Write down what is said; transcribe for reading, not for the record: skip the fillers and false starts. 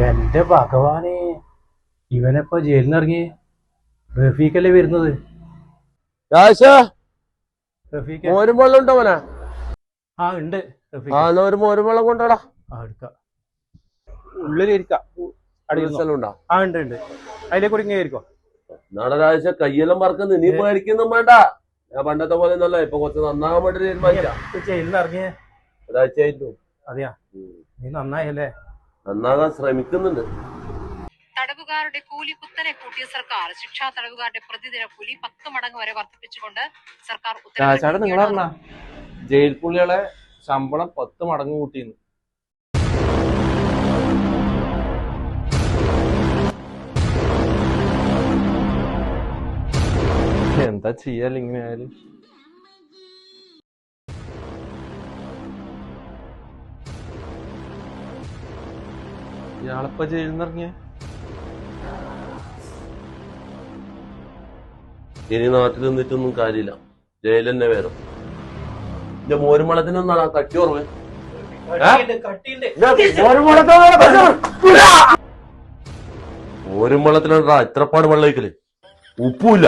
എന്റെ ഭഗവാനെ, ഇവനെപ്പോ ജയിലിൽ നിന്ന് ഇറങ്ങി റഫീഖല്ലേ വരുന്നത്? റഫീഖ് മോരും വെള്ളം ഉണ്ടോ മോനെ? ആ ഉണ്ട്. ഒരു മോരും വെള്ളം കൊണ്ടോടാ. എടുക്കാം, ഉള്ളിലിരിക്കാം. ആ ഉണ്ട് ഉണ്ട്, അതിലെ കൂടി ഇങ്ങനെ ഇരിക്കോ. നാളെ കയ്യെല്ലാം മറക്കുന്നു, നീ പേടിക്കൊന്നും വേണ്ട. ഞാൻ പണ്ടത്തെ പോലെ ഒന്നല്ല, ഇപ്പൊ കുറച്ച് നന്നാകാൻ വേണ്ടി തീരുമാനിക്കാം. ജയിലിൽ നിന്ന് ഇറങ്ങിയേ ഒരാഴ്ചയായിട്ടു. അതെയാ, നീ നന്നായല്ലേ? നന്നാകാൻ ശ്രമിക്കുന്നുണ്ട്. തടവുകാരുടെ കൂലി കുത്തനെ കൂട്ടിയ സർക്കാർ ശിക്ഷാ തടവുകാരുടെ പ്രതിദിന കൂലി 10 മടങ്ങ് വരെ വർദ്ധിപ്പിച്ചുകൊണ്ട് സർക്കാർ ഉത്തരവ്. നിങ്ങൾ പറഞ്ഞ ജയിൽ പുള്ളികളെ ശമ്പളം 10 മടങ്ങ് കൂട്ടിന്ന്. എന്താ ചെയ്യല്ല ഇങ്ങനെ ആയാലും. ഇയാളിപ്പോ ജയിലിൽ നിന്ന് ഇറങ്ങിയ ഇനി നാട്ടിൽ നിന്നിട്ടൊന്നും കാര്യമില്ല, ജയിൽ തന്നെ വരും. എന്റെ മോരുമളത്തിനൊന്നാണ് ആ കട്ടി ഓർമ്മ. മോരുമളത്തിനാ ഇത്രപ്പാട് വെള്ളം ഒഴിക്കല്, ഉപ്പുമില്ല.